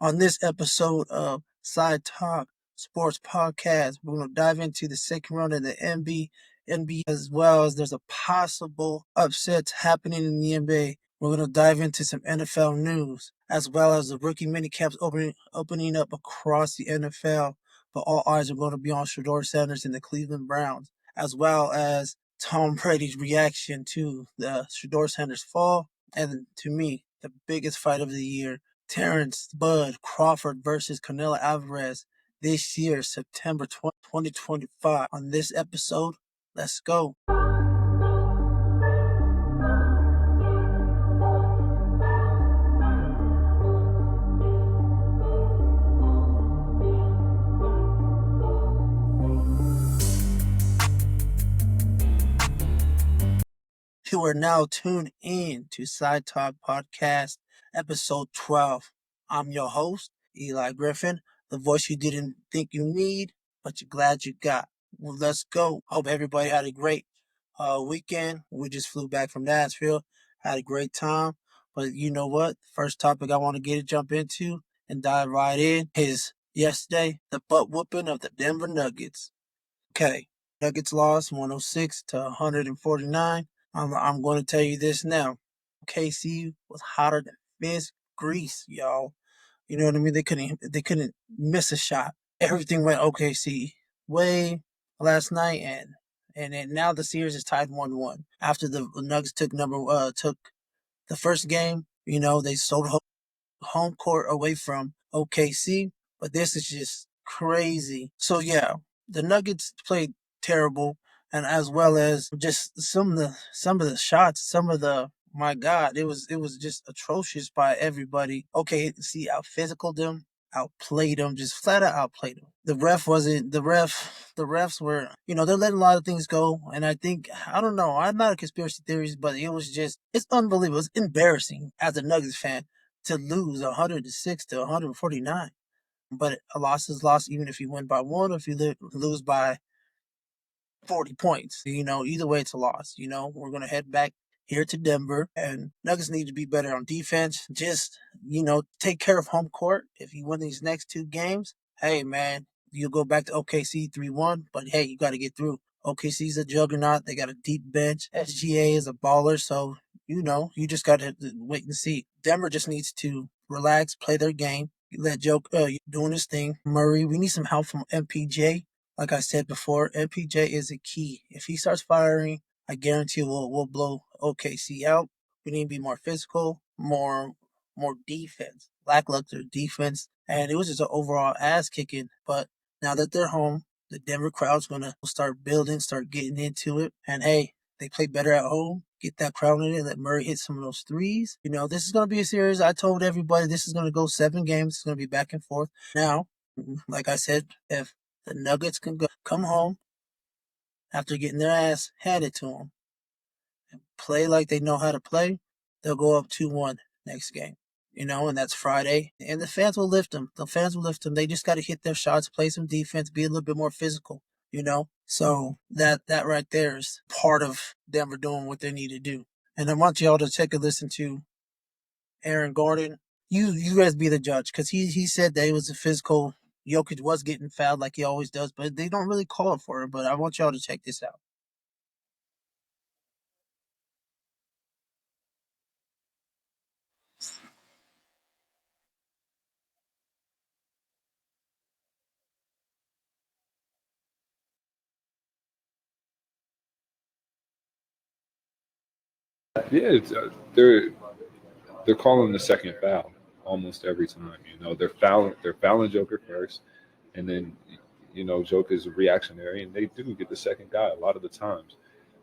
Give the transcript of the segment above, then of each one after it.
On this episode of Side Talk Sports Podcast, we're going to dive into the second round of the NBA, as well as there's a possible upset happening in the NBA. We're going to dive into some NFL news, as well as the rookie minicamps opening up across the NFL. But all eyes are going to be on Shedeur Sanders and the Cleveland Browns, as well as Tom Brady's reaction to the Shedeur Sanders fall, and to me, the biggest fight of the year, Terrence Crawford versus Canelo Alvarez this year, September 2025. On this episode, let's go. You are now tuned in to Side Talk Podcast, episode 12. I'm your host, Eli Griffin, the voice you didn't think you need, but you're glad you got. Well, let's go. Hope everybody had a great weekend. We just flew back from Nashville, had a great time. But you know what? First topic I want to jump into and dive right in is yesterday, the butt whooping of the Denver Nuggets. Okay, Nuggets lost 106 to 149. I'm going to tell you this now. KC was hotter than fish grease, y'all. You know what I mean? They couldn't miss a shot. Everything went OKC way last night, and now the series is tied 1-1. After the Nuggets took the first game, they sold home court away from OKC, but this is just crazy. So yeah, the Nuggets played terrible, and as well as just some of the shots, my God, it was just atrocious by everybody. OKC out physical them, outplayed them, just flat out outplayed them. The refs were, they're letting a lot of things go, and I don't know, I'm not a conspiracy theorist, but it's unbelievable, it's embarrassing as a Nuggets fan to lose 106 to 149. But a loss is loss, even if you win by one or if you lose by 40 points. Either way, it's a loss. We're going to head back here to Denver, and Nuggets need to be better on defense. Just, take care of home court. If you win these next two games, hey, man, you'll go back to OKC 3-1, but hey, you got to get through. OKC's a juggernaut. They got a deep bench. SGA is a baller, so you just got to wait and see. Denver just needs to relax, play their game, let Joe doing his thing. Murray, we need some help from MPJ. Like I said before, MPJ is a key. If he starts firing, I guarantee we'll blow OKC out. We need to be more physical, more defense, lackluster defense, and it was just an overall ass kicking. But now that they're home, the Denver crowd's gonna start building, start getting into it, and hey, they play better at home. Get that crowd in it. Let Murray hit some of those threes. This is going to be a series. I told everybody this is going to go 7 games. It's going to be back and forth. Now, like I said, if the Nuggets can come home after getting their ass handed to them and play like they know how to play, they'll go up 2-1 next game. And that's Friday. And the fans will lift them. They just got to hit their shots, play some defense, be a little bit more physical. So that right there is part of Denver doing what they need to do. And I want y'all to take a listen to Aaron Gordon. You guys be the judge, because he said that it was a physical. Jokic was getting fouled like he always does, but they don't really call it for it. But I want y'all to check this out. Yeah, they're calling the second foul almost every time. They're fouling Joker first, and then Joker's reactionary, and they do get the second guy a lot of the times,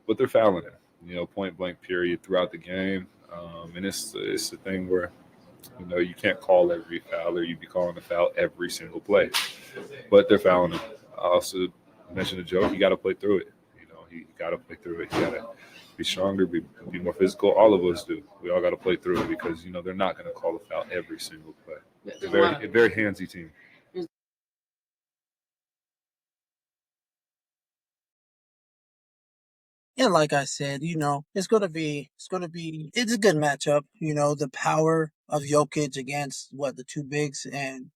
but they're fouling him. Point blank period throughout the game, and it's the thing where you can't call every foul, or you'd be calling a foul every single play, but they're fouling him. I also mentioned the joke. You got to play through it. You got to play through it. You got to be stronger, be more physical. All of us do. We all got to play through it because they're not going to call a foul every single play. They're a very handsy team. And like I said, it's a good matchup. The power of Jokic against the two bigs and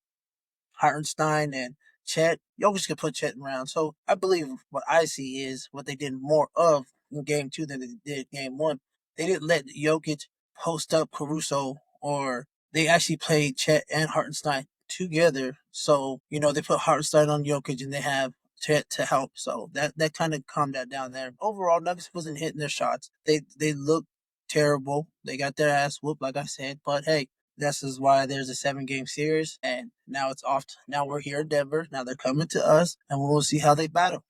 Hartenstein and Chet. Jokic could put Chet around. So I believe what I see is what they did more of in game two than they did game one. They didn't let Jokic post up Caruso, or they actually played Chet and Hartenstein together. So, they put Hartenstein on Jokic and they have Chet to help. So that kind of calmed that down there. Overall, Nuggets wasn't hitting their shots. They looked terrible. They got their ass whooped, like I said. But hey, this is why there's a 7 game series, and now it's off. Now we're here in Denver. Now they're coming to us, and we'll see how they battle.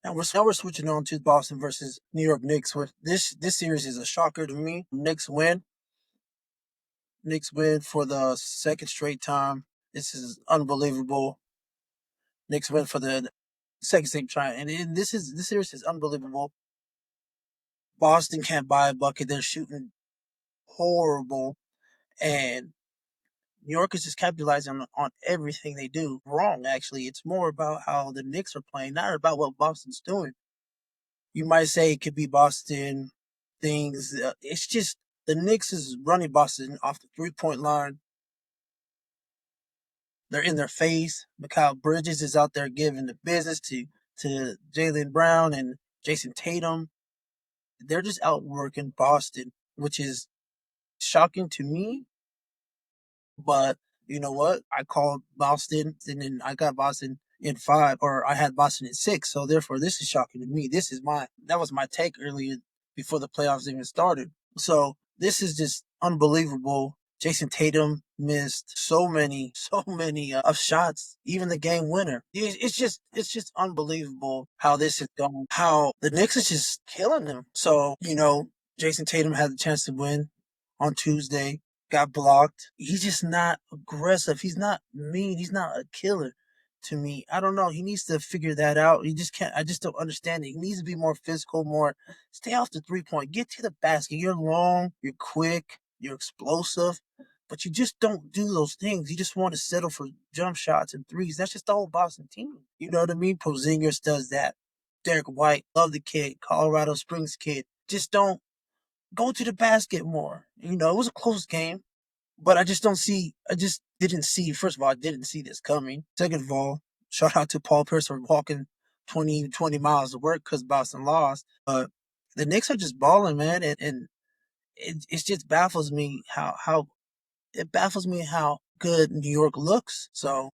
Now we're switching on to Boston versus New York Knicks. This series is a shocker to me. Knicks win. Knicks win for the second straight time. This is unbelievable. Knicks win for the second straight time, and this series is unbelievable. Boston can't buy a bucket. They're shooting horrible, and New York is just capitalizing on everything they do wrong, actually. It's more about how the Knicks are playing, not about what Boston's doing. You might say it could be Boston things. It's just the Knicks is running Boston off the 3-point line. They're in their face. Mikal Bridges is out there giving the business to Jaylen Brown and Jason Tatum. They're just outworking Boston, which is shocking to me. But you know what? I called Boston, and then I got Boston in 5, or I had Boston in 6. So therefore, this is shocking to me. That was my take earlier before the playoffs even started. So this is just unbelievable. Jason Tatum missed so many of shots, even the game winner. It's just unbelievable how this is going. How the Knicks is just killing them. So Jason Tatum had the chance to win on Tuesday, got blocked. He's just not aggressive. He's not mean. He's not a killer to me. I don't know. He needs to figure that out. He just can't. I just don't understand it. He needs to be more physical, more stay off the 3-point. Get to the basket. You're long, you're quick, you're explosive, but you just don't do those things. You just want to settle for jump shots and threes. That's just the whole Boston team. You know what I mean? Porzingis does that. Derek White, love the kid. Colorado Springs kid. Just don't go to the basket more. It was a close game, but I just didn't see, first of all, I didn't see this coming. Second of all, shout out to Paul Pierce for walking 20 miles to work because Boston lost. But the Knicks are just balling, man. And it just baffles me how good New York looks. So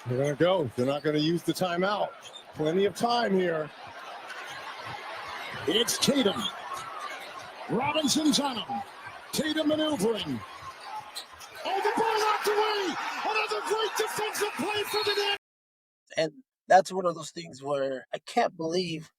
They're going to go. They're not going to use the timeout. Plenty of time here. It's Tatum. Robinson's on him. Tatum maneuvering. Oh, the ball knocked away. Another great defensive play for the Knicks. and that's one of those things where I can't believe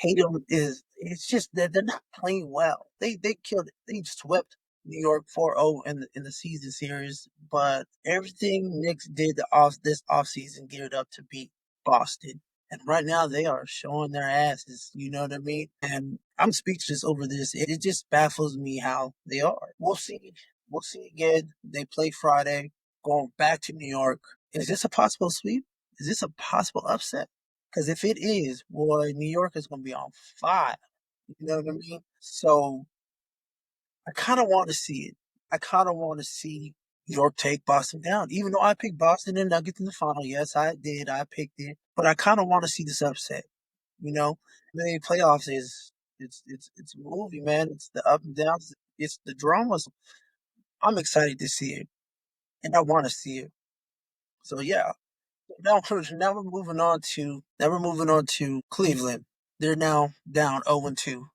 Tatum is. It's just that they're not playing well. They killed it. They swept New York 4-0 in the season series, but everything Knicks did this offseason geared up to beat Boston. And right now they are showing their asses, you know what I mean? And I'm speechless over this. It just baffles me how they are. We'll see. We'll see again. They play Friday, going back to New York. Is this a possible sweep? Is this a possible upset? Because if it is, boy, New York is going to be on fire. You know what I mean? So I kind of want to see it. I kind of want to see New York take Boston down. Even though I picked Boston and Nuggets in the final, yes, I did. I picked it, but I kind of want to see this upset. You know, the playoffs is it's a movie, man. It's the up and downs. It's the dramas. I'm excited to see it, and I want to see it. So yeah, now we're moving on to Cleveland. They're now down 0-2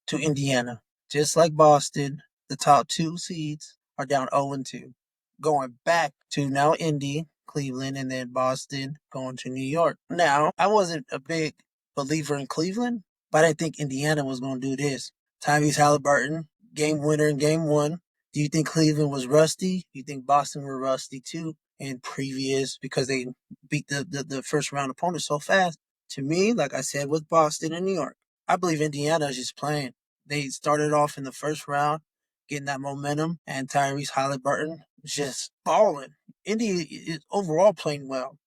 to Indiana. Just like Boston, the top 2 seeds are down 0-2. Going back to now Indy, Cleveland, and then Boston going to New York. Now, I wasn't a big believer in Cleveland, but I think Indiana was going to do this. Tyrese Halliburton, game winner in game one. Do you think Cleveland was rusty? Do you think Boston were rusty too? in previous because they beat the first round opponent so fast. To me, like I said, with Boston and New York, I believe Indiana is just playing. They started off in the first round, getting that momentum, and Tyrese Halliburton just balling. Indy is overall playing well.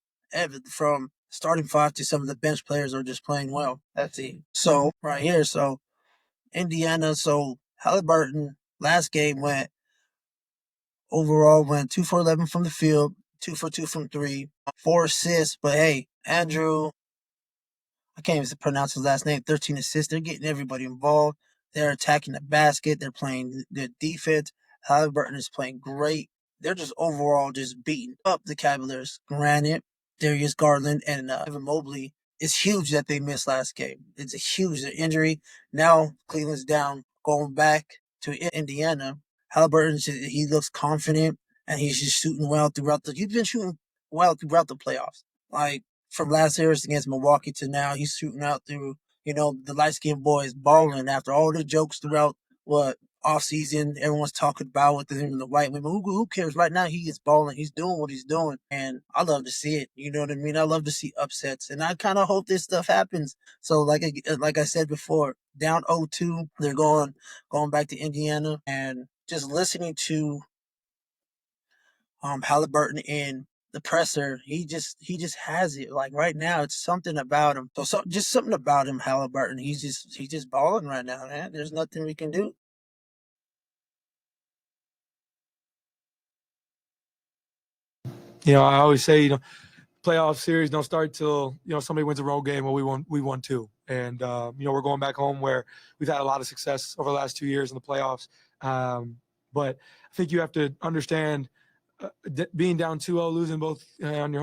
From starting five to some of the bench players are just playing well. That's it. So right here, so Indiana, so Halliburton last game went 2 for 11 from the field, 2 for 2 from three, 4 assists. But hey, Andrew, I can't even pronounce his last name, 13 assists. They're getting everybody involved. They're attacking the basket. They're playing good defense. Halliburton is playing great. They're just overall just beating up the Cavaliers. Granted, Darius Garland and Evan Mobley, it's huge that they missed last game. It's a huge injury. Now Cleveland's down, going back to Indiana. Halliburton, he looks confident and he's just shooting well throughout he's been shooting well throughout the playoffs. Like from last series against Milwaukee to now, he's shooting out through, the light skinned boys balling after all the jokes throughout what off season everyone's talking about with him and the white women. Who cares? Right now he is balling. He's doing what he's doing. And I love to see it. You know what I mean? I love to see upsets. And I kind of hope this stuff happens. So like I said before, down 0-2, they're going back to Indiana and just listening to Halliburton in the presser, he just has it. Like right now, it's something about him. So just something about him, Halliburton. He's just balling right now, man. There's nothing we can do. I always say, playoff series don't start till somebody wins a road game. Well, we won two, and we're going back home where we've had a lot of success over the last 2 years in the playoffs. But I think you have to understand being down 2-0, losing both on your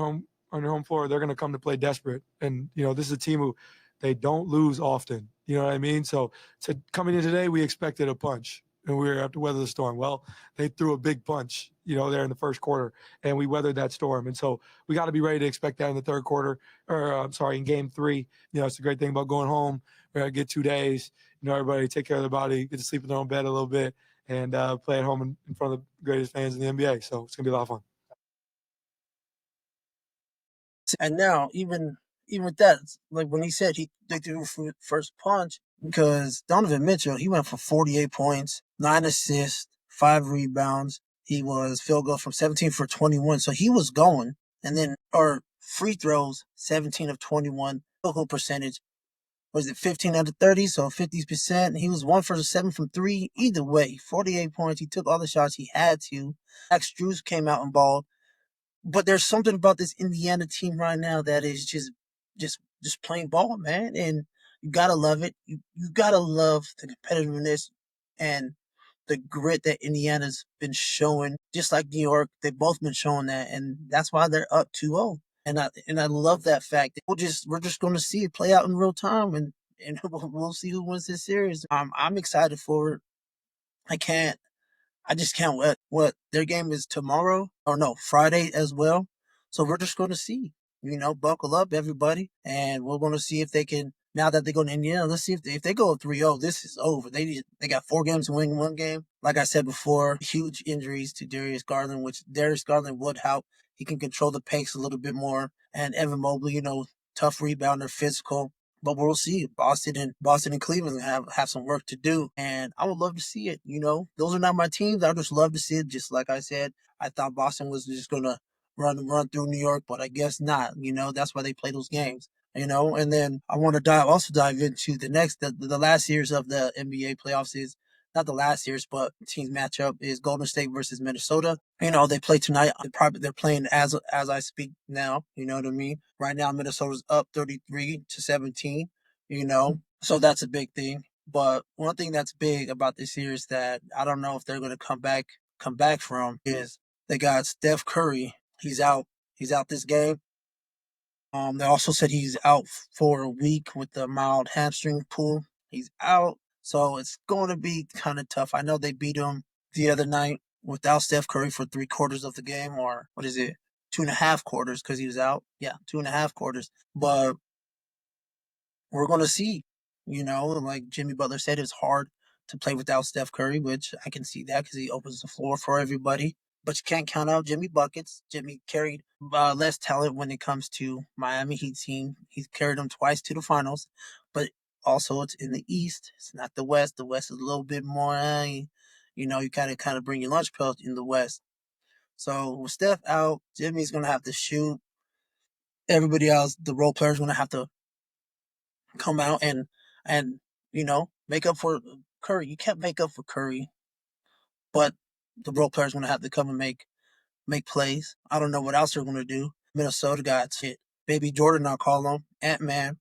home floor, they're going to come to play desperate. And this is a team who they don't lose often. You know what I mean? So coming in today, we expected a punch, and we were have to weather the storm. Well, they threw a big punch, there in the first quarter, and we weathered that storm. And so we got to be ready to expect that in the third quarter, or in game three. It's the great thing about going home. We're going to get 2 days. Everybody take care of their body, get to sleep in their own bed a little bit, and play at home in front of the greatest fans in the NBA. So it's going to be a lot of fun. And now, even with that, like when he said they threw first punch, because Donovan Mitchell, he went for 48 points, 9 assists, 5 rebounds. He was field goal from 17 for 21, so he was going. And then or free throws, 17 of 21, field goal percentage was it 15 out of 30, so 50%. He was 1 for 7 from three. Either way, 48 points. He took all the shots he had to. Max Strus came out and balled. But there's something about this Indiana team right now that is just playing ball, man. And you gotta love it. You gotta love the competitiveness and the grit that Indiana's been showing. Just like New York, they've both been showing that, and that's why they're up 2-0. And I love that fact. We're just going to see it play out in real time, and we'll see who wins this series. I'm excited for it. I can't I just can't wait. What their game is tomorrow, or no, Friday as well. So we're just going to see. Buckle up, everybody, and we're going to see if they can. Now that they go to Indiana, let's see if they go 3-0, this is over. They got 4 games to win 1 game. Like I said before, huge injuries to Darius Garland, which Darius Garland would help. He can control the pace a little bit more. And Evan Mobley, tough rebounder, physical. But we'll see. Boston and Cleveland have some work to do, and I would love to see it. Those are not my teams. I just love to see it. Just like I said, I thought Boston was just gonna run through New York, but I guess not. That's why they play those games. And then I want to dive into the last series of the NBA playoffs is not the last series, but teams matchup is Golden State versus Minnesota. They play tonight. They're playing as I speak now. You know what I mean? Right now, Minnesota's up 33-17. So that's a big thing. But one thing that's big about this series that I don't know if they're going to come back from is they got Steph Curry. He's out. He's out this game. They also said he's out for a week with the mild hamstring pull. He's out, so it's going to be kind of tough. I know they beat him the other night without Steph Curry for 3 quarters of the game, or what is it, 2.5 quarters because he was out. Yeah, 2.5 quarters. But we're going to see. Like Jimmy Butler said, it's hard to play without Steph Curry, which I can see that because he opens the floor for everybody. but you can't count out Jimmy buckets. Jimmy carried less talent when it comes to Miami Heat team. He's carried them twice to the finals, but also it's in the East. It's not the West. The West is a little bit more, you kind of bring your lunch pail in the West. So with Steph out, Jimmy's gonna have to shoot. Everybody else, the role players, gonna have to come out and make up for Curry. You can't make up for Curry, but the role players gonna have to come and make plays. I don't know what else they're gonna do. Minnesota got shit. Baby Jordan, I call him Ant-Man.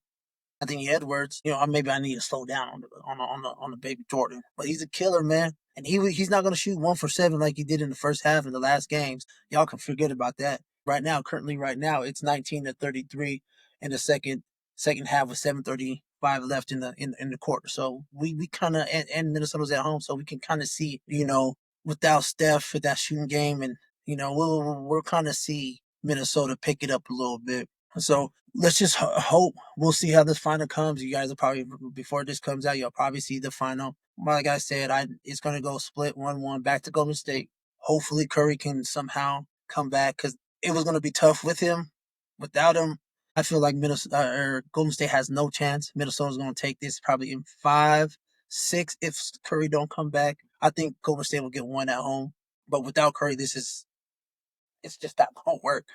Anthony Edwards. Maybe I need to slow down on the baby Jordan, but he's a killer, man. And he's not gonna shoot 1 for 7 like he did in the first half in the last games. Y'all can forget about that. Currently right now, it's 19-33 in the second half with 7:35 left in the quarter. So we kind of and Minnesota's at home, so we can kind of see without Steph with that shooting game, and we'll kind of see Minnesota pick it up a little bit. So let's just hope. We'll see how this final comes. You guys will probably, before this comes out, you'll probably see the final. Like I said, it's going to go split 1-1 back to Golden State. Hopefully Curry can somehow come back, because it was going to be tough with him. Without him, I feel like Minnesota or Golden State has no chance. Minnesota's going to take this probably in 5-6 if Curry don't come back. I think Golden State will get one at home. But without Curry, it's just not going to work.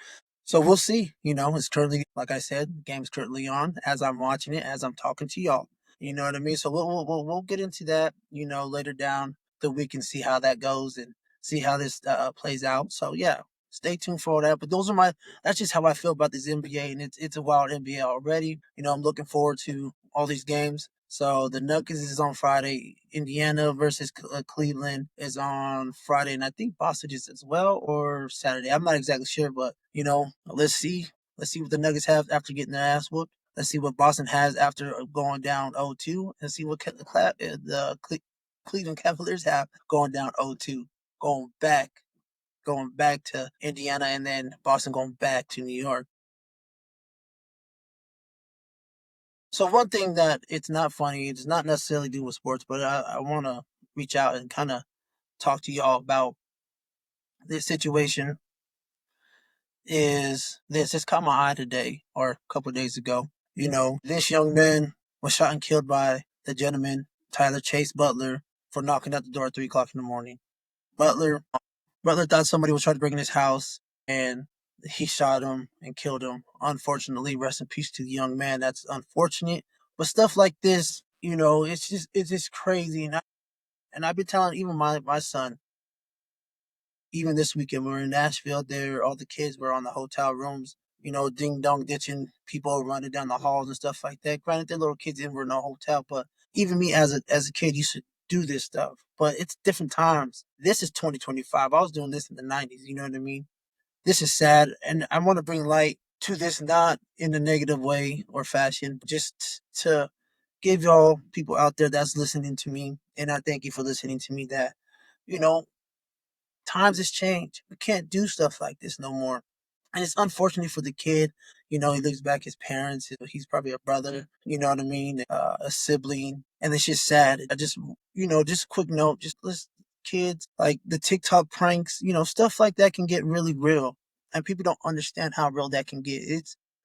So we'll see. It's currently, like I said, the game's currently on as I'm watching it, as I'm talking to y'all. You know what I mean? So we'll get into that, later down the week and see how that goes and see how this plays out. So yeah, stay tuned for all that. But that's just how I feel about this NBA, and it's a wild NBA already. I'm looking forward to all these games. So the Nuggets is on Friday. Indiana versus Cleveland is on Friday, and I think Boston is as well, or Saturday. I'm not exactly sure, but let's see. Let's see what the Nuggets have after getting their ass whooped. Let's see what Boston has after going down 0-2, and see what the Cleveland Cavaliers have going down 0-2, going back to Indiana, and then Boston going back to New York. So one thing that it's not funny, it's not necessarily do with sports, but I want to reach out and kind of talk to y'all about this situation. Is this just caught my eye today or a couple of days ago? This young man was shot and killed by the gentleman Tyler Chase Butler for knocking at the door at 3 o'clock in the morning. Butler thought somebody was trying to break in his house, and he shot him and killed him. Unfortunately, rest in peace to the young man. That's unfortunate. But stuff like this, it's just crazy. And I've been telling even my son, even this weekend, we were in Nashville. There, all the kids were on the hotel rooms, ding dong ditching people running down the halls and stuff like that. Granted, they're little kids and we're in a hotel, but even me as a kid used to do this stuff. But it's different times. This is 2025. I was doing this in the 90s. You know what I mean? This is sad, and I want to bring light to this, not in a negative way or fashion, just to give y'all people out there that's listening to me, and I thank you for listening to me, that, you know, times has changed. We can't do stuff like this no more. And it's unfortunate for the kid. He looks back his parents. He's probably a brother, you know what I mean? A sibling. And it's just sad. Just a quick note, just listen, kids, like the TikTok pranks, stuff like that can get really real. And people don't understand how real that can get.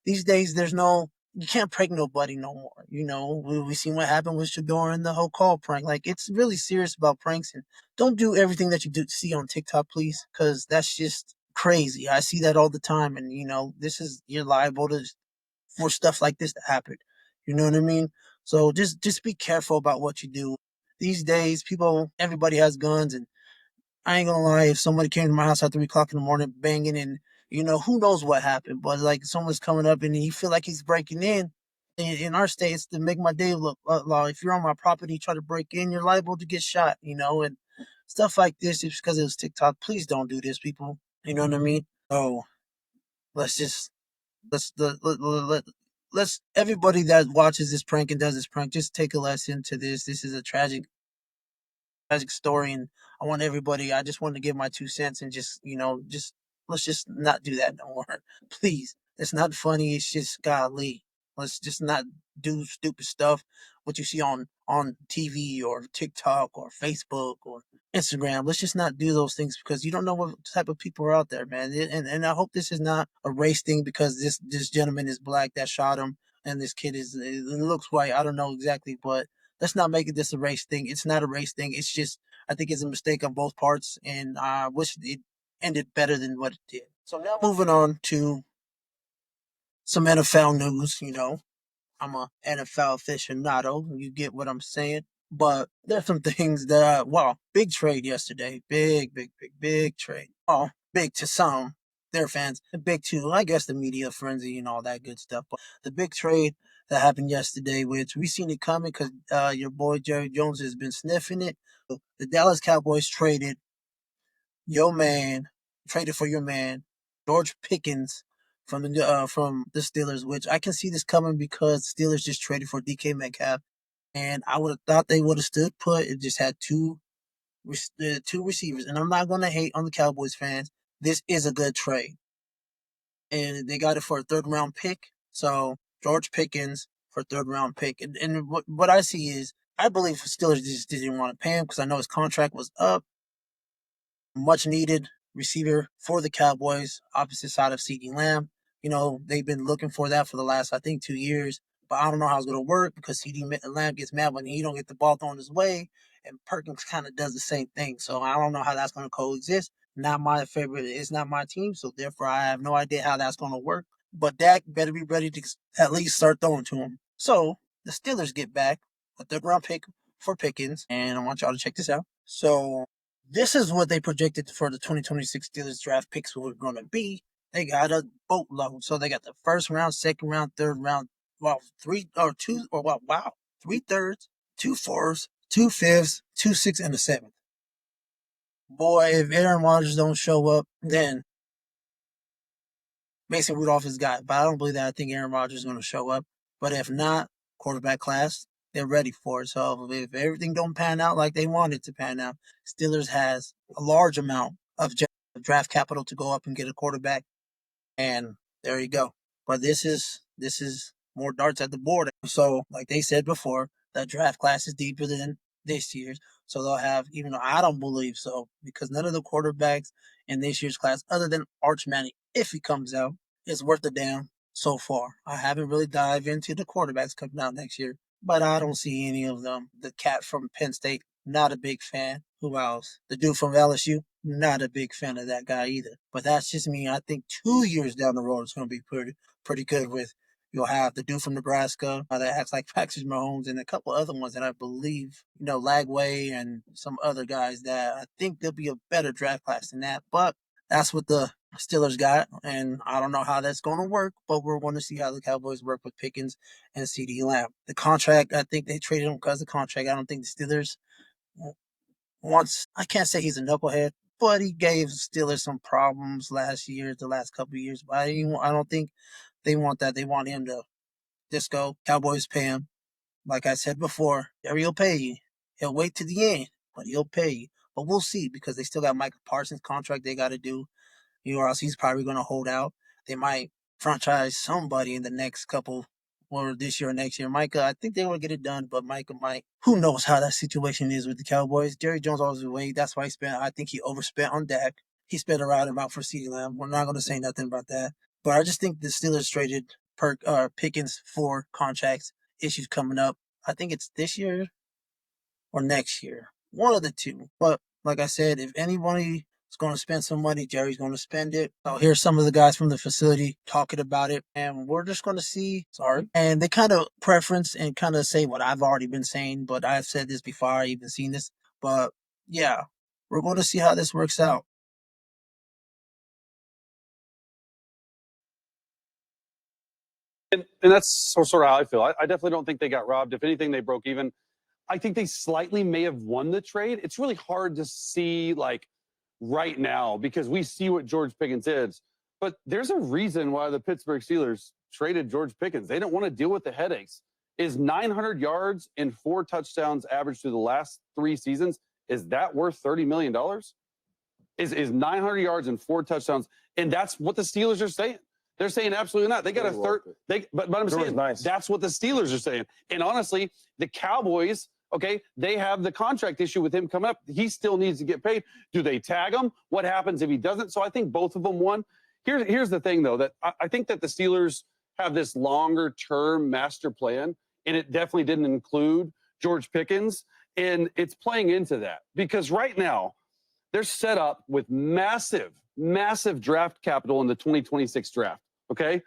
These days, you can't prank nobody no more. We seen what happened with Shador and the whole call prank. Like, it's really serious about pranks, and don't do everything that you do see on TikTok, please, because that's just crazy. I see that all the time, and you're liable for stuff like this to happen. You know what I mean? So just be careful about what you do. These days, everybody has guns, and I ain't gonna lie, if somebody came to my house at 3 o'clock in the morning banging, and who knows what happened, but like someone's coming up and you feel like he's breaking in our state, it's to make my day look law. If you're on my property, try to break in, you're liable to get shot, and stuff like this. Just because it was TikTok, please don't do this, people. You know what I mean? So let's just let's everybody that watches this prank and does this prank, just take a lesson to this. This is a tragic story, and I just wanted to give my 2 cents, and just let's just not do that no more. Please. It's not funny, it's just godly. Let's just not do stupid stuff what you see on TV or TikTok or Facebook or Instagram. Let's just not do those things because you don't know what type of people are out there, man. And I hope this is not a race thing because this gentleman is black that shot him and this kid it looks white. I don't know exactly, but let's not make it this a race thing. It's not a race thing. It's just I think it's a mistake on both parts, and I wish it ended better than what it did. So now moving on to some NFL news. I'm a NFL aficionado. You get what I'm saying. But there's some things that, big trade yesterday. Big trade. Oh, big to some, their fans, and big to, I guess, the media frenzy and all that good stuff. But the big trade that happened yesterday, which we seen it coming because your boy Jerry Jones has been sniffing it. The Dallas Cowboys traded for your man, George Pickens from the Steelers, which I can see this coming because Steelers just traded for DK Metcalf, and I would have thought they would have stood put. It just had two receivers, and I'm not going to hate on the Cowboys fans. This is a good trade, and they got it for a third-round pick. So George Pickens for a third-round pick, and what I see is I believe Steelers just didn't want to pay him because I know his contract was up. Much needed receiver for the Cowboys, opposite side of CeeDee Lamb. They've been looking for that for the last, I think, 2 years. But I don't know how it's going to work because CeeDee Lamb gets mad when he don't get the ball thrown his way, and Perkins kind of does the same thing. So I don't know how that's going to coexist. Not my favorite. It's not my team, so therefore I have no idea how that's going to work. But Dak better be ready to at least start throwing to him. So the Steelers get back a third-round pick for Pickens, and I want y'all to check this out. So this is what they projected for the 2026 Steelers draft picks were going to be. They got a boatload. So they got the first round, second round, third round. Three thirds, 2 fourths, 2 fifths, 2 sixths, and a seventh. Boy, if Aaron Rodgers don't show up, then Mason Rudolph is got. But I don't believe that. I think Aaron Rodgers is going to show up. But if not, quarterback class, they're ready for it. So if everything don't pan out like they want it to pan out, Steelers has a large amount of draft capital to go up and get a quarterback, and there you go. But this is more darts at the board. So like they said before, the draft class is deeper than this year's. So they'll have, even though I don't believe so, because none of the quarterbacks in this year's class, other than Arch Manning, if he comes out, is worth a damn so far. I haven't really dived into the quarterbacks coming out next year, but I don't see any of them. The cat from Penn State, not a big fan. Who else? The dude from LSU, not a big fan of that guy either. But that's just me. I think 2 years down the road, it's going to be pretty good with. You'll have the dude from Nebraska that acts like Patrick Mahomes and a couple other ones that I believe, Lagway and some other guys that I think there'll be a better draft class than that. But that's what the Steelers got, and I don't know how that's going to work, but we're going to see how the Cowboys work with Pickens and CeeDee Lamb. The contract, I think they traded him because of the contract. I don't think the Steelers I can't say he's a knucklehead, but he gave Steelers some problems the last couple of years. But I don't think they want that. They want him to just go. Cowboys pay him. Like I said before, Jerry will pay you. He'll wait to the end, but he'll pay you. But we'll see because they still got Micah Parsons' contract they got to do. Or else he's probably going to hold out. They might franchise somebody in the next couple, or this year or next year. Micah, I think they will get it done, but Micah might. Who knows how that situation is with the Cowboys? Jerry Jones always wait. That's why I think he overspent on Dak. He spent a right amount for CeeDee Lamb. We're not going to say nothing about that. But I just think the Steelers traded Pickens for contracts issues coming up. I think it's this year or next year. One of the two. But like I said, if anybody is going to spend some money, Jerry's going to spend it. So here's some of the guys from the facility talking about it. And we're just going to see. Sorry. And they kind of preference and kind of say what I've already been saying. But I've said this before. I've even seen this. But yeah, we're going to see how this works out. And that's sort of how I feel. I definitely don't think they got robbed. If anything, they broke even. I think they slightly may have won the trade. It's really hard to see, right now, because we see what George Pickens is. But there's a reason why the Pittsburgh Steelers traded George Pickens. They don't want to deal with the headaches. Is 900 yards and 4 touchdowns averaged through the last 3 seasons, is that worth $30 million? Is 900 yards and 4 touchdowns, and that's what the Steelers are saying. They're saying absolutely not. They got a third. But I'm saying that's what the Steelers are saying. And honestly, the Cowboys Okay, they have the contract issue with him coming up. He still needs to get paid. Do they tag him? What happens if he doesn't? So I think both of them won. Here's the thing, though, that I think that the Steelers have this longer term master plan, and it definitely didn't include George Pickens. And it's playing into that because right now they're set up with massive, massive draft capital in the 2026 draft. Okay,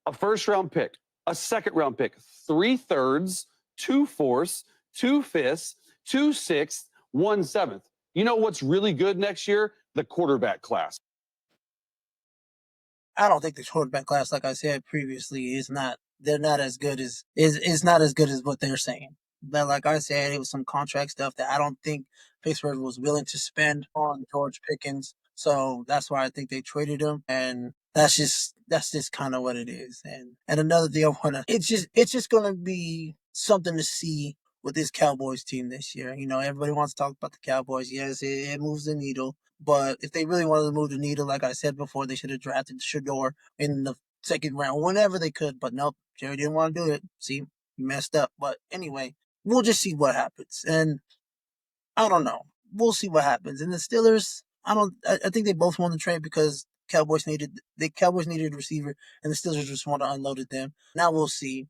a first round pick, a second round pick, 3/3, 2/4, 2/5, 2/6, 1/7. You know what's really good next year? The quarterback class. I don't think the quarterback class, like I said previously, is not. They're not as good as is not as good as what they're saying. But like I said, it was some contract stuff that I don't think Pittsburgh was willing to spend on George Pickens. So that's why I think they traded him, and that's just kind of what it is. And another thing I wanna, it's just gonna be something to see with this Cowboys team this year. Everybody wants to talk about the Cowboys. Yes, it moves the needle. But if they really wanted to move the needle, like I said before, they should have drafted Shedeur in the second round whenever they could. But nope, Jerry didn't want to do it. See, he messed up. But anyway, we'll just see what happens. And I don't know. We'll see what happens. And the Steelers, I think they both won the trade because Cowboys needed a receiver, and the Steelers just want to unload them. Now we'll see.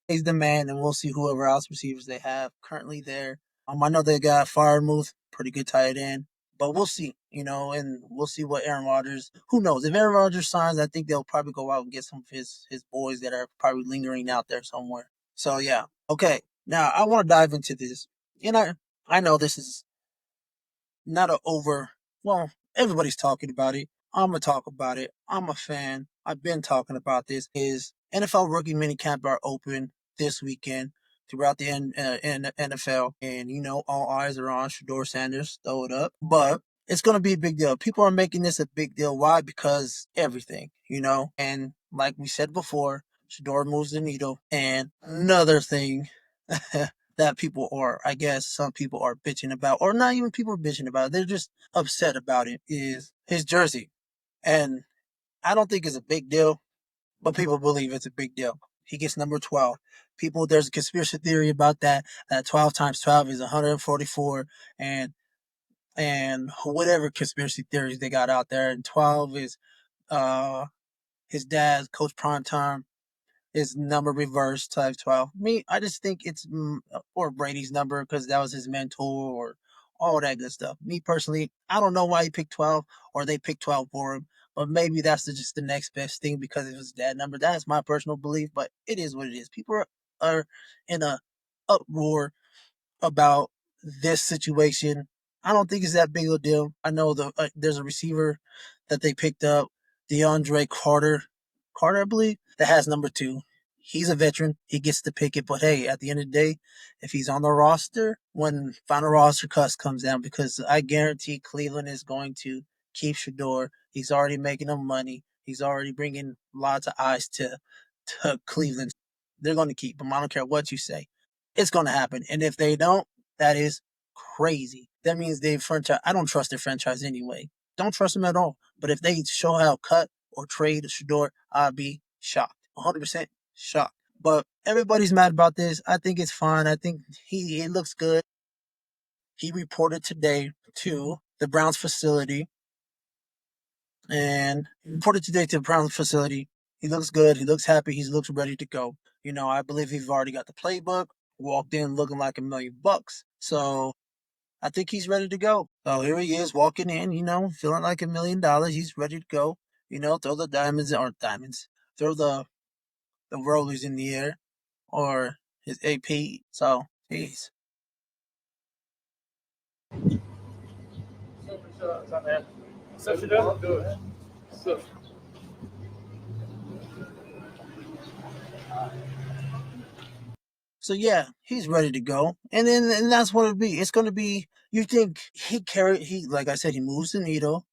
He's the man, and we'll see whoever else receivers they have currently there. I know they got Firemuth, pretty good tight end, but we'll see, and we'll see what Aaron Rodgers. Who knows? If Aaron Rodgers signs, I think they'll probably go out and get some of his boys that are probably lingering out there somewhere. So yeah, okay. Now I want to dive into this, and I know this is not a over. Well, everybody's talking about it. I'm gonna talk about it. I'm a fan. I've been talking about this. Is NFL rookie minicamp are open this weekend throughout the NFL, and all eyes are on Shedeur Sanders. Throw it up, but it's gonna be a big deal. People are making this a big deal. Why? Because everything, and like we said before, Shedeur moves the needle. And another thing that people are, I guess, some people are bitching about, or not even people are bitching about it, they're just upset about it, is his jersey. And I don't think it's a big deal, but people believe it's a big deal. He gets number 12. There's a conspiracy theory about that 12 times 12 is 144, and whatever conspiracy theories they got out there. And 12 is uh his dad's Coach Primetime his number reversed type 12. Me, I just think it's or Brady's number because that was his mentor or all that good stuff. Me personally, I don't know why he picked 12 or they picked 12 for him, but maybe that's just the next best thing because it was that number. That's my personal belief, but it is what it is. People are in a uproar about this situation. I don't think it's that big of a deal. I know there's a receiver that they picked up, DeAndre Carter, I believe, that has number 2. He's a veteran. He gets to pick it. But hey, at the end of the day, if he's on the roster, when final roster cuts comes down, because I guarantee Cleveland is going to keep Shador. He's already making them money. He's already bringing lots of eyes to Cleveland. They're going to keep him. I don't care what you say. It's going to happen. And if they don't, that is crazy. That means they franchise. I don't trust their franchise anyway. Don't trust them at all. But if they show how cut or trade Shador, I'd be shocked. 100% shocked. But everybody's mad about this. I think it's fine. I think he looks good. He reported today to the Browns facility. And he reported today to the Browns facility. He looks good. He looks happy. He looks ready to go. I believe he's already got the playbook. Walked in looking like $1,000,000. So I think he's ready to go. So here he is walking in, feeling like $1,000,000. He's ready to go. Throw the diamonds. Throw the rollers in the air or his AP. So, jeez. So yeah, he's ready to go, and that's what it'll be. It's gonna be. You think he like I said, he moves the needle.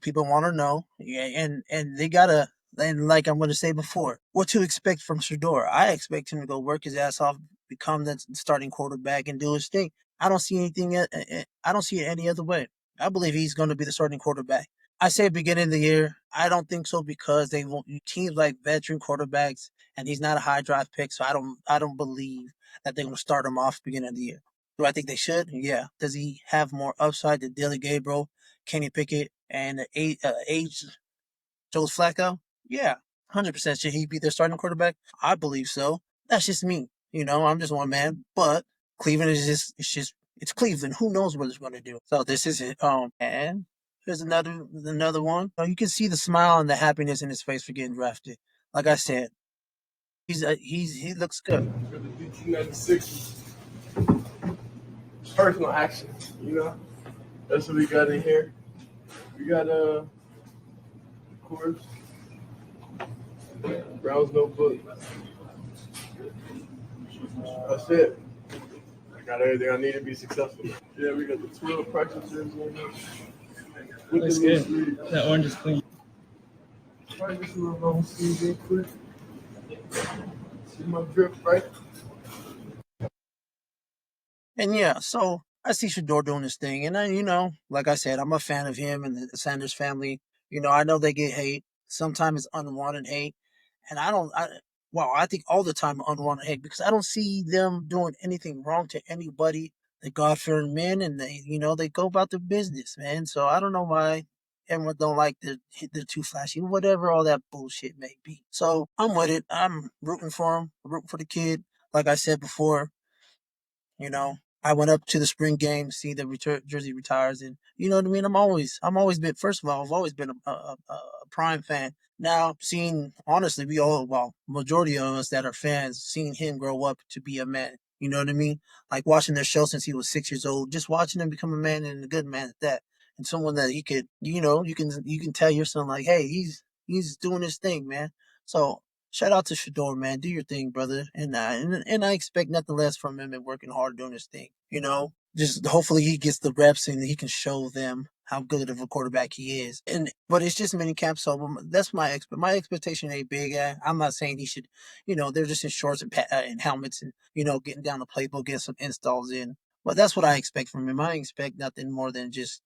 People want to know, yeah, and they gotta. And like I'm gonna say before, what to expect from Shador? I expect him to go work his ass off, become the starting quarterback, and do his thing. I don't see anything. I don't see it any other way. I believe he's going to be the starting quarterback. I say beginning of the year. I don't think so because they won't teams like veteran quarterbacks, and he's not a high draft pick. So I don't believe that they're going to start him off beginning of the year. Do I think they should? Yeah. Does he have more upside than Dilly Gabriel, Kenny Pickett, and age Joe Flacco? Yeah. 100% should he be their starting quarterback? I believe so. That's just me. I'm just one man. But Cleveland is it's Cleveland. Who knows what it's going to do? So this is it. And here's another one. You can see the smile and the happiness in his face for getting drafted. Like I said, he looks good. For the DT96 personal action, That's what we got in here. We got of course, Brown's notebook. That's it. I got everything I need to be successful. Yeah, we got the 12 practices on this. Looks good. That orange is clean. Try this little long sleeve real quick. See my drip, right? And yeah, so I see Shedeur doing this thing, and like I said, I'm a fan of him and the Sanders family. I know they get hate. Sometimes it's unwanted hate, and I think all the time unwanted hate because I don't see them doing anything wrong to anybody. They're God-fearing men, and they go about their business, man. So I don't know why everyone don't like they're too flashy, whatever all that bullshit may be. So I'm with it. I'm rooting for him, rooting for the kid. Like I said before, I went up to the spring game, see the jersey retires, and you know what I mean. I'm always been. First of all, I've always been a Prime fan. Now, seeing honestly, majority of us that are fans, seeing him grow up to be a man. You know what I mean? Like watching their show since he was 6 years old, just watching him become a man and a good man at that, and someone that he could, you can tell your son like, hey, he's doing his thing, man. So shout out to Shador, man. Do your thing, brother. And I expect nothing less from him and working hard doing his thing. Just hopefully he gets the reps and he can show them how good of a quarterback he is. But it's just minicamp, so that's my expectation ain't big. I'm not saying he should, they're just in shorts and helmets and getting down the playbook, getting some installs in. But that's what I expect from him. I expect nothing more than just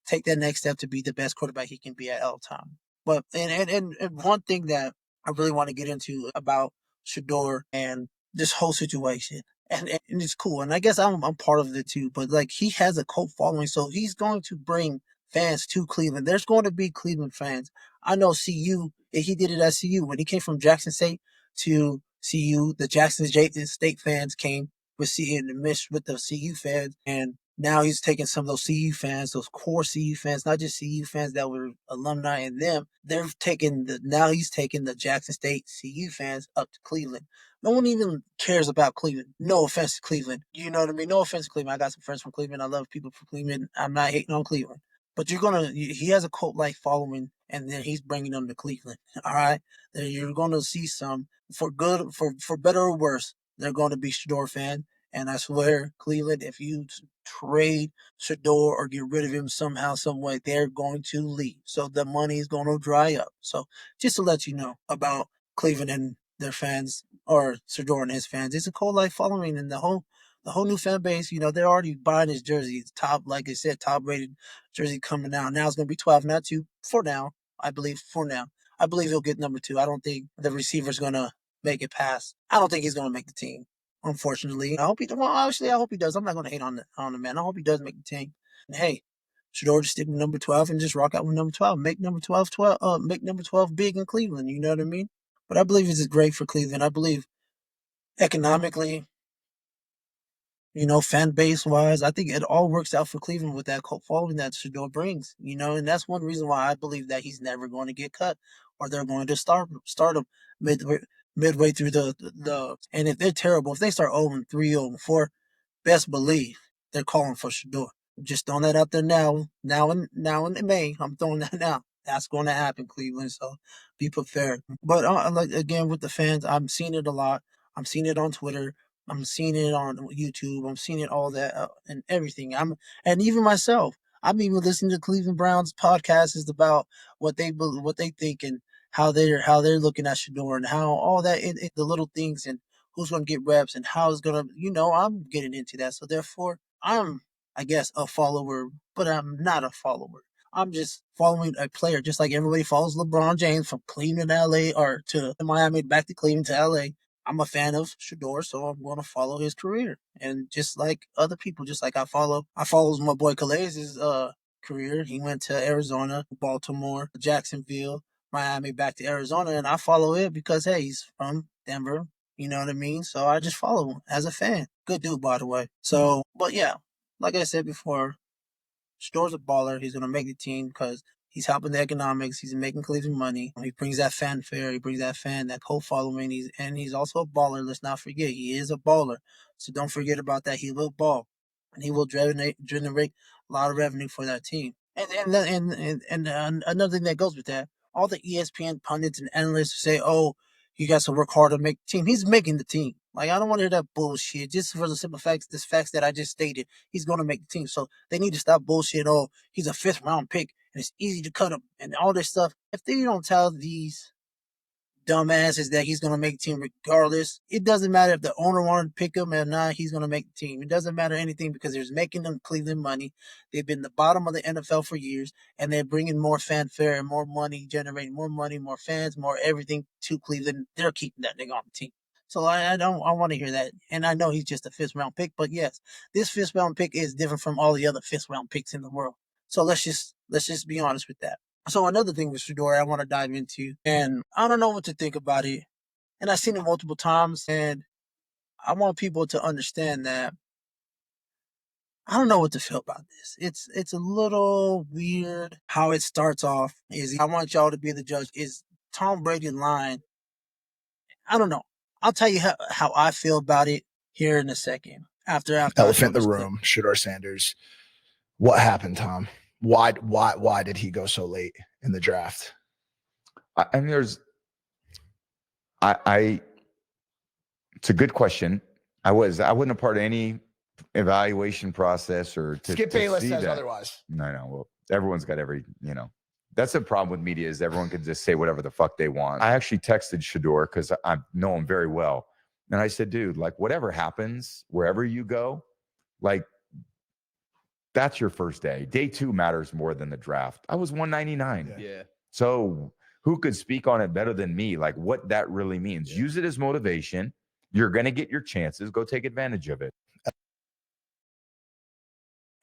take that next step to be the best quarterback he can be at all time. But and one thing that I really want to get into about Shador and this whole situation. And it's cool. And I guess I'm part of it too. But like he has a cult following, so he's going to bring fans to Cleveland. There's going to be Cleveland fans. I know CU. He did it at CU when he came from Jackson State to CU. The Jackson State fans came with CU and mixed with the CU fans, and now he's taking some of those CU fans, those core CU fans, not just CU fans that were alumni and them. Now he's taking the Jackson State CU fans up to Cleveland. No one even cares about Cleveland. No offense to Cleveland. You know what I mean? No offense to Cleveland. I got some friends from Cleveland. I love people from Cleveland. I'm not hating on Cleveland. But he has a cult-like following, and then he's bringing them to Cleveland. All right? Then you're going to see some, for good, for better or worse, they're going to be Shedeur fans. And I swear, Cleveland, if you trade Shedeur or get rid of him somehow, some way, they're going to leave. So the money is going to dry up. So just to let you know about Cleveland and their fans, or Shedeur and his fans, it's a cold life following, and the whole new fan base. They're already buying his jersey. It's top, like I said, top rated jersey coming out. Now it's going to be 12, not 2. For now, I believe. For now, I believe he'll get number 2. I don't think the receiver's going to make it past. I don't think he's going to make the team. Unfortunately, I hope he. Well, actually, I hope he does. I'm not going to hate on the man. I hope he does make the team. And hey, Shedeur just stick with number 12 and just rock out with number 12. Make number 12. Make number 12 big in Cleveland. You know what I mean? But I believe it's great for Cleveland. I believe economically, fan base wise, I think it all works out for Cleveland with that cult following that Shedeur brings. And that's one reason why I believe that he's never going to get cut, or they're going to start him midway through the. And if they're terrible, if they start 0-3, 0-4, best believe they're calling for Shedeur. Just throwing that out there now. Now in May, I'm throwing that now. That's going to happen, Cleveland. So be prepared. But like again with the fans, I'm seeing it a lot. I'm seeing it on Twitter. I'm seeing it on YouTube. I'm seeing it all that and everything. And even myself. I'm even listening to Cleveland Browns podcasts about what they think and how they're looking at Shedeur and how all that the little things and who's going to get reps and how it's going to. I'm getting into that. So therefore, I'm, I guess, a follower, but I'm not a follower. I'm just following a player, just like everybody follows LeBron James from Cleveland to LA, or to Miami, back to Cleveland to LA. I'm a fan of Shedeur, so I'm going to follow his career. And just like other people, just like I follow my boy Calais' career. He went to Arizona, Baltimore, Jacksonville, Miami, back to Arizona, and I follow it because hey, he's from Denver. You know what I mean? So I just follow him as a fan. Good dude, by the way. So, but yeah, like I said before, Shador's a baller. He's gonna make the team because he's helping the economics. He's making Cleveland money. He brings that fanfare. He brings that that cult following. He's also a baller. Let's not forget, he is a baller. So don't forget about that. He will ball, and he will generate a lot of revenue for that team. And another thing that goes with that, all the ESPN pundits and analysts say, "Oh, you guys to work hard to make the team." He's making the team. Like I don't want to hear that bullshit. Just for the simple facts that I just stated, he's going to make the team. So they need to stop bullshit. Oh, he's a fifth round pick and it's easy to cut him and all this stuff. If they don't tell these dumbasses that he's going to make the team regardless, it doesn't matter if the owner wanted to pick him or not, he's going to make the team. It doesn't matter anything because they're making them Cleveland money. They've been the bottom of the NFL for years and they're bringing more fanfare and more money, generating more money, more fans, more everything to Cleveland. They're keeping that nigga on the team. So I want to hear that. And I know he's just a fifth round pick, but yes, this fifth round pick is different from all the other fifth round picks in the world. So let's just be honest with that. So another thing with Shedeur I want to dive into, and I don't know what to think about it. And I've seen it multiple times, and I want people to understand that I don't know what to feel about this. It's a little weird how it starts off. I want y'all to be the judge. Is Tom Brady lying? I don't know. I'll tell you how I feel about it here in a second. After Elephant in the room, Shedeur Sanders. What happened, Tom? Why did he go so late in the draft? I mean, it's a good question. I wasn't a part of any evaluation process or Skip Bayless says that. otherwise. No. Well, everyone's got that's the problem with media is everyone can just say whatever the fuck they want. I actually texted Shador because I know him very well. And I said, dude, like whatever happens, wherever you go, like that's your first day. Day 2 matters more than the draft. I was 199. Yeah. So who could speak on it better than me? Like what that really means. Yeah. Use it as motivation. You're going to get your chances. Go take advantage of it.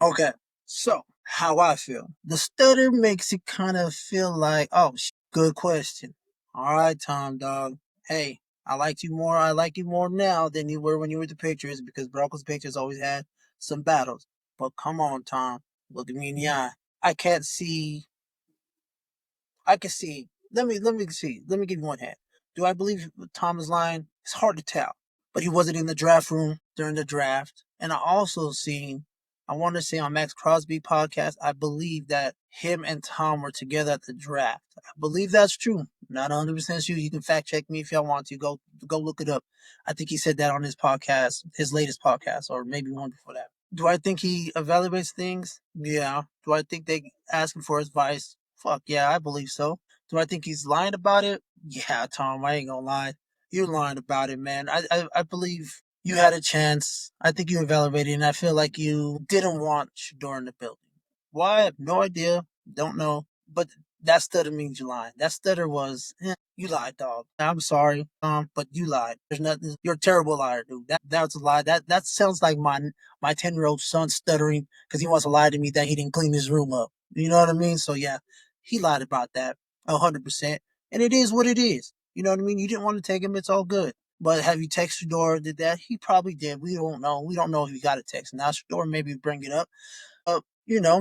Okay, so how I feel. The stutter makes it kind of feel like, oh, good question. All right, Tom, dog. Hey, I like you more now than you were when you were with the Patriots because Broncos Patriots always had some battles. But come on, Tom. Look at me in the eye. I can't see. I can see. Let me see. Let me give you one hand. Do I believe Tom is lying? It's hard to tell. But he wasn't in the draft room during the draft. And I also seen, I want to say on Max Crosby podcast, I believe that him and Tom were together at the draft. I believe that's true. Not 100% sure. You can fact check me if y'all want to. Go look it up. I think he said that on his podcast, his latest podcast, or maybe one before that. Do I think he evaluates things? Yeah. Do I think they ask him for advice? Fuck yeah, I believe so. Do I think he's lying about it? Yeah, Tom, I ain't gonna lie. You're lying about it, man. I believe you had a chance. I think you evaluated, and I feel like you didn't want Shador in the building. Why? I have no idea. Don't know. But that stutter means you lied. That stutter was, you lied, dog. I'm sorry, but you lied. There's nothing. You're a terrible liar, dude. That's a lie. That sounds like my 10-year-old son stuttering because he wants to lie to me that he didn't clean his room up. You know what I mean? So yeah, he lied about that 100%. And it is what it is. You know what I mean? You didn't want to take him. It's all good. But have you texted Shador? Did that? He probably did. We don't know. We don't know if he got a text. Now Shador maybe bring it up.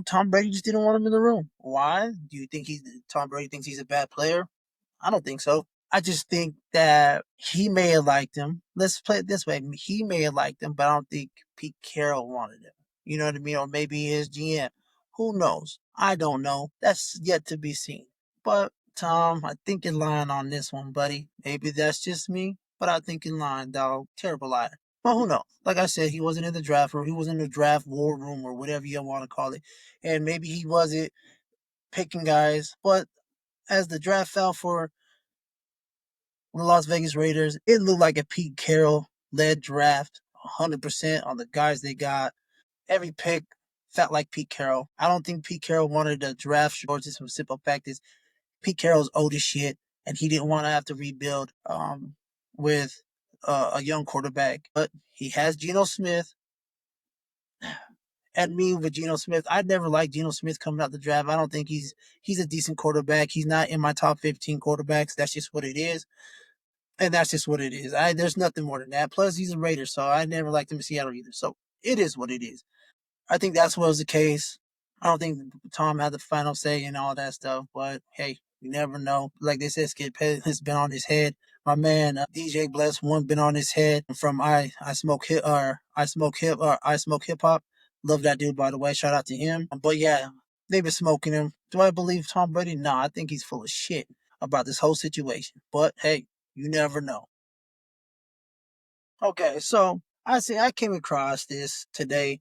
Tom Brady just didn't want him in the room. Why? Do you think Tom Brady thinks he's a bad player? I don't think so. I just think that he may have liked him. Let's play it this way. He may have liked him, but I don't think Pete Carroll wanted him. You know what I mean? Or maybe his GM. Who knows? I don't know. That's yet to be seen. But Tom, I think you're lying on this one, buddy. Maybe that's just me, but I think you're lying, dog. Terrible liar. Well, who knows? Like I said, he wasn't in the draft room. He was in the draft war room or whatever you want to call it. And maybe he wasn't picking guys. But as the draft fell for the Las Vegas Raiders, it looked like a Pete Carroll-led draft, 100% on the guys they got. Every pick felt like Pete Carroll. I don't think Pete Carroll wanted to draft Short just from simple fact is Pete Carroll's old as shit, and he didn't want to have to rebuild with a young quarterback, but he has Geno Smith. And me with Geno Smith, I never liked Geno Smith coming out the draft. I don't think he's a decent quarterback. He's not in my top 15 quarterbacks. That's just what it is. And that's just what it is. There's nothing more than that. Plus, he's a Raider, so I never liked him in Seattle either. So it is what it is. I think that's what was the case. I don't think Tom had the final say and all that stuff, but hey, you never know. Like they said, Skip has been on his head. My man DJ Bless one been on his head from I smoke hip hop. Love that dude, by the way. Shout out to him. But yeah, they've been smoking him. Do I believe Tom Brady? Nah, I think he's full of shit about this whole situation. But hey, you never know. Okay, so I came across this today.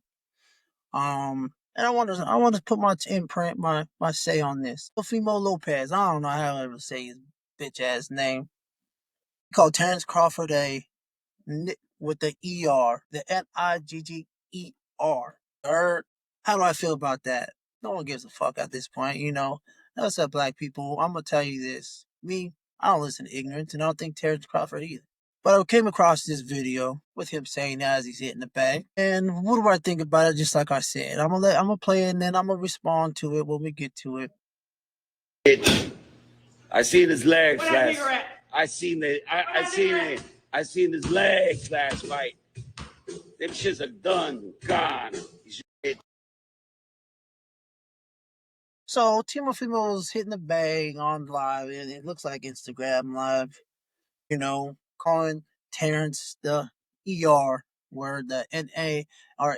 And I want to put my imprint, my say on this. Teofimo Lopez. I don't know how I ever say his bitch ass name. He called Terrence Crawford with the ER, the Nigger. How do I feel about that? No one gives a fuck at this point, you know. That's up, black people. I'm gonna tell you this. Me, I don't listen to ignorance, and I don't think Terrence Crawford either. But I came across this video with him saying that as he's hitting the bag. And what do I think about it? Just like I said, I'm gonna play it and then I'm gonna respond to it when we get to it. I seen his legs last. I seen his legs last fight. Them shits are done, gone. So Teofimo's hitting the bag on live, and it looks like Instagram live. You know, calling Terrence the ER, where the NA or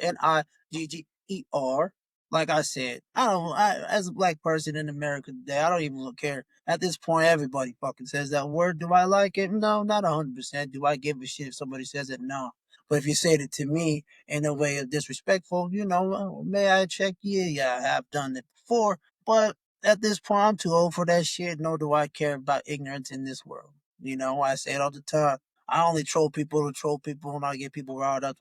NIGGER. Like I said, as a black person in America today, I don't even care. At this point, everybody fucking says that word. Do I like it? No, not 100%. Do I give a shit if somebody says it? No. But if you said it to me in a way of disrespectful, you know, may I check? Yeah, I have done it before. But at this point, I'm too old for that shit, nor do I care about ignorance in this world. You know, I say it all the time. I only troll people to troll people, and I get people riled up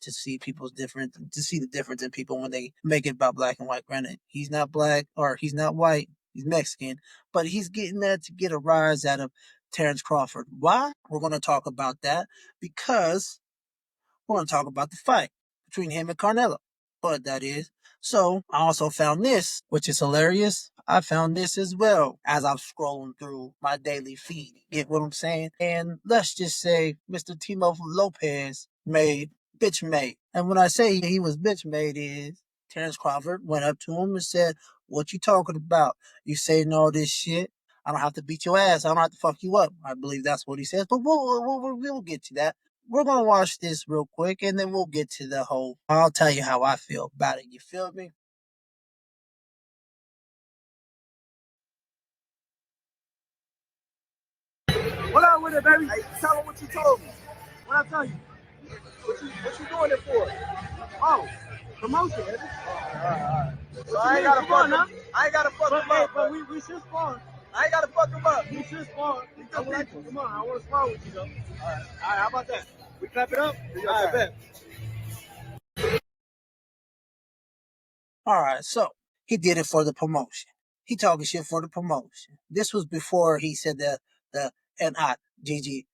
to see to see the difference in people when they make it about black and white. Granted, he's not black or he's not white, he's Mexican, but he's getting that to get a rise out of Terrence Crawford. Why? We're going to talk about that because we're going to talk about the fight between him and Canelo. But that is. So I also found this, which is hilarious. I found this as well as I'm scrolling through my daily feed. Get what I'm saying? And let's just say Mr. Timo Lopez made bitch made. And when I say he was bitch made is Terrence Crawford went up to him and said, "What you talking about? You saying all this shit? I don't have to beat your ass. I don't have to fuck you up." I believe that's what he says. But we'll get to that. We're going to watch this real quick, and then we'll get to the whole. I'll tell you how I feel about it. You feel me? What up with it, baby? Hey, tell them what you told me. What I tell you? What you doing it for? Oh, promotion, baby. All right. So I ain't gotta fuck him. I ain't gotta fuck him up. But we should spawn. I ain't gotta fuck him up. We should spawn. Come on, I want to spawn with you though. All right, how about that? We clap it up? All right, bet. All right, so he did it for the promotion. He talking shit for the promotion. This was before he said the Nigger.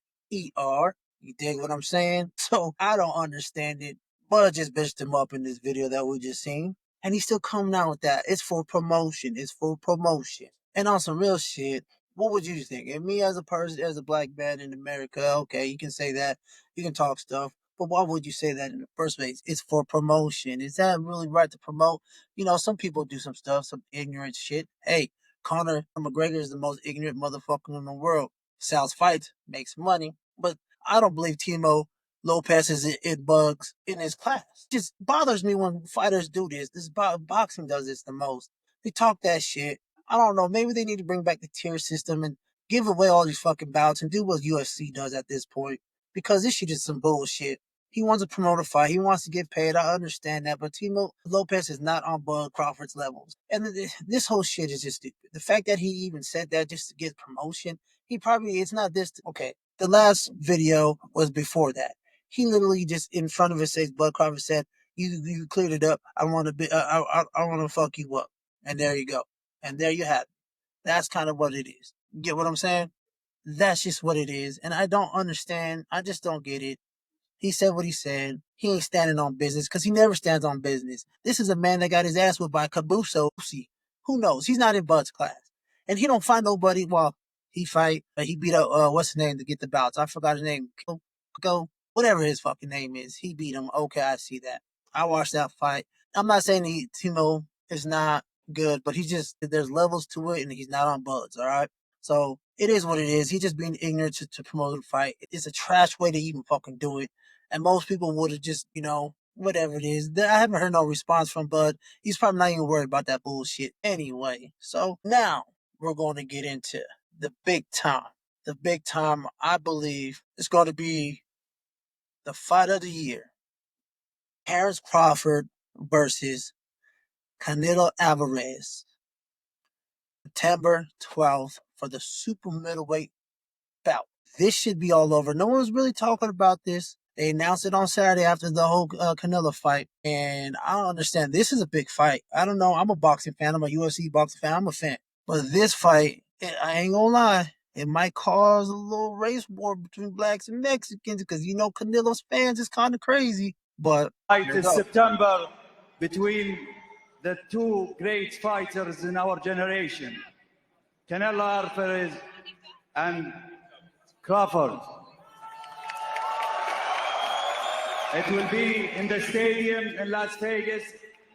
You dig what I'm saying? So I don't understand it. But I just bitched him up in this video that we just seen. And he's still coming out with that. It's for promotion. It's for promotion. And on some real shit, what would you think? And me as a person, as a black man in America, okay, you can say that. You can talk stuff. But why would you say that in the first place? It's for promotion. Is that really right to promote? You know, some people do some stuff, some ignorant shit. Hey, Conor McGregor is the most ignorant motherfucker in the world. Sells fights, makes money. But I don't believe Timo Lopez is it bugs in his class. It just bothers me when fighters do this. Boxing does this the most. They talk that shit. I don't know. Maybe they need to bring back the tier system and give away all these fucking bouts and do what UFC does at this point. Because this shit is some bullshit. He wants to promote a fight. He wants to get paid. I understand that. But Timo Lopez is not on Bud Crawford's levels. And this whole shit is just stupid. The fact that he even said that just to get promotion, it's not this. Okay. The last video was before that. He literally just in front of his face, Bud Crawford said, "You cleared it up. I want to be. I want to fuck you up." And there you go. And there you have it. That's kind of what it is. You get what I'm saying? That's just what it is. And I don't understand. I just don't get it. He said what he said. He ain't standing on business because he never stands on business. This is a man that got his ass whipped by Cabuso. Who knows? He's not in Bud's class. And he don't fight nobody. Well, he fight, but he beat up, what's his name to get the bouts? I forgot his name. Go, whatever his fucking name is. He beat him. Okay, I see that. I watched that fight. I'm not saying he, is not good, but there's levels to it and he's not on Bud's, all right? So it is what it is. He's just being ignorant to promote the fight. It's a trash way to even fucking do it. And most people would have just, whatever it is. I haven't heard no response from Bud. He's probably not even worried about that bullshit anyway. So now we're going to get into the big time. The big time, I believe, is going to be the fight of the year. Terrence Crawford versus Canelo Alvarez. September 12th for the super middleweight bout. This should be all over. No one's really talking about this. They announced it on Saturday after the whole Canelo fight, and I don't understand. This is a big fight. I don't know. I'm a boxing fan. I'm a UFC boxing fan. I'm a fan. But this fight, I ain't gonna lie, it might cause a little race war between blacks and Mexicans because, Canelo's fans is kind of crazy. But fight in September between the two great fighters in our generation, Canelo Alvarez and Crawford. It will be in the stadium in Las Vegas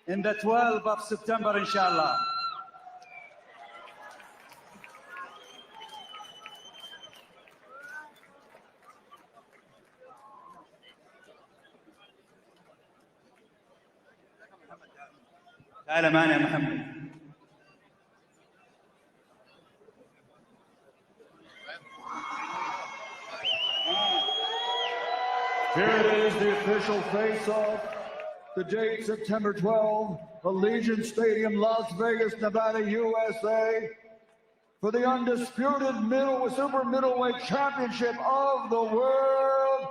in the 12th of September, inshallah. تعال معنا يا محمد. Here it is, the official face-off. The date, September 12, Allegiant Stadium, Las Vegas, Nevada, USA, for the undisputed super middleweight championship of the world.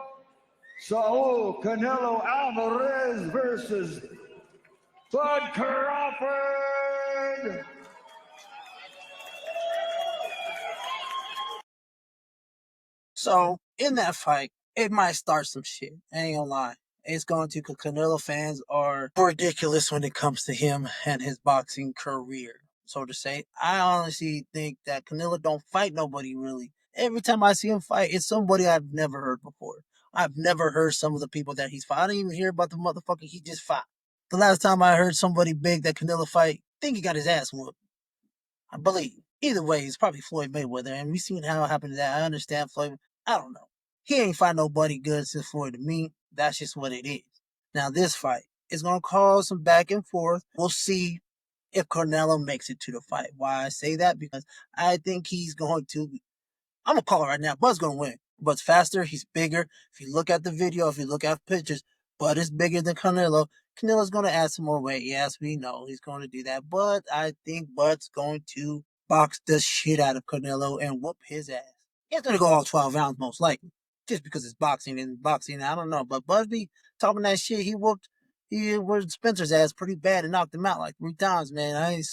Saul Canelo Alvarez versus Bud Crawford. So in that fight, it might start some shit. I ain't gonna lie. It's going to, because Canelo fans are ridiculous when it comes to him and his boxing career, so to say. I honestly think that Canelo don't fight nobody really. Every time I see him fight, it's somebody I've never heard before. I've never heard some of the people that he's fought. I didn't even hear about the motherfucker he just fought. The last time I heard somebody big that Canelo fight, I think he got his ass whooped. I believe. Either way, it's probably Floyd Mayweather, and we seen how it happened to that. I understand Floyd. I don't know. He ain't fight nobody good since Floyd to me. That's just what it is. Now this fight is gonna cause some back and forth. We'll see if Canelo makes it to the fight. Why I say that? Because I think he's going to. I'm gonna call it right now. Bud's gonna win. Bud's faster. He's bigger. If you look at the video, if you look at pictures, Bud is bigger than Canelo. Canelo's gonna add some more weight. Yes, we know he's going to do that. But I think Bud's going to box the shit out of Canelo and whoop his ass. He's gonna go all 12 rounds most likely, just because it's boxing and boxing. I don't know, but Bud be talking that shit. He whooped Spencer's ass pretty bad and knocked him out like 3 times, man.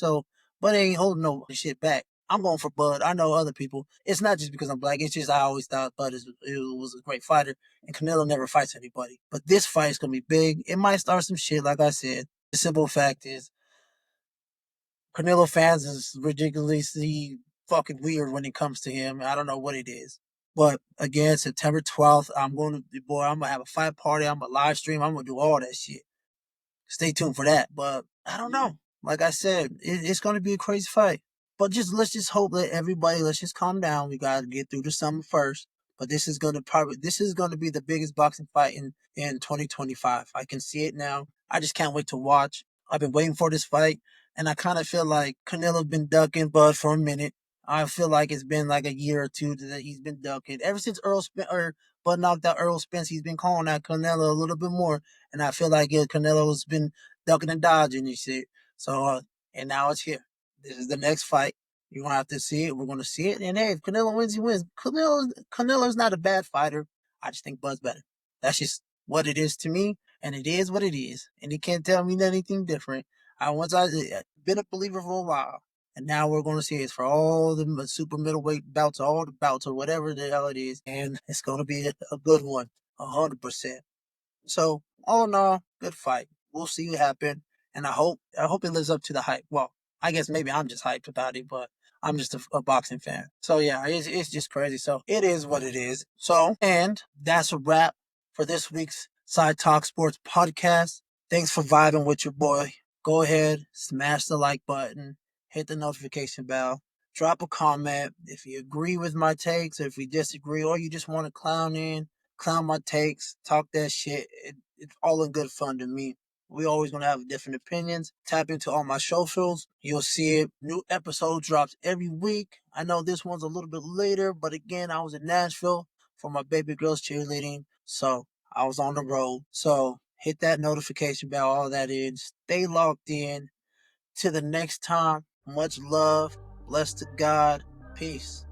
Bud ain't holding no shit back. I'm going for Bud. I know other people. It's not just because I'm black. It's just I always thought Bud was a great fighter, and Canelo never fights anybody. But this fight is gonna be big. It might start some shit, like I said. The simple fact is, Canelo fans is ridiculously fucking weird when it comes to him. I don't know what it is. But again, September 12th, I'm gonna have a fight party. I'm gonna live stream. I'm gonna do all that shit. Stay tuned for that. But I don't know. Like I said, it's gonna be a crazy fight. But let's just hope that let's just calm down. We gotta get through the summer first. But this is gonna be the biggest boxing fight in 2025. I can see it now. I just can't wait to watch. I've been waiting for this fight, and I kind of feel like Canelo's been ducking Bud for a minute. I feel like it's been like a year or two that he's been ducking. Ever since Bud knocked out Earl Spence, he's been calling out Canelo a little bit more, and I feel like Canelo's been ducking and dodging and shit. So and now it's here. This is the next fight. You're gonna have to see it. We're gonna see it. And hey, if Canelo wins, he wins. Canelo's not a bad fighter. I just think Bud's better. That's just what it is to me, and it is what it is. And he can't tell me anything different. I've been a believer for a while, And now we're going to see it's for all the super middleweight bouts, all the bouts, or whatever the hell it is. And it's going to be a good one, 100%. So, all in all, good fight. We'll see what happens. And I hope it lives up to the hype. Well, I guess maybe I'm just hyped about it, but I'm just a boxing fan. So yeah, it's just crazy. So it is what it is. So, and that's a wrap for this week's Side Talk Sports podcast. Thanks for vibing with your boy. Go ahead, smash the like button, hit the notification bell, drop a comment if you agree with my takes, if you disagree, or you just want to clown my takes, talk that shit. It's all in good fun to me. We always gonna have different opinions. Tap into all my socials. You'll see it. New episode drops every week. I know this one's a little bit later, but again, I was in Nashville for my baby girl's cheerleading, so I was on the road. So hit that notification bell, all that is. Stay locked in. Till the next time, much love. Bless to God. Peace.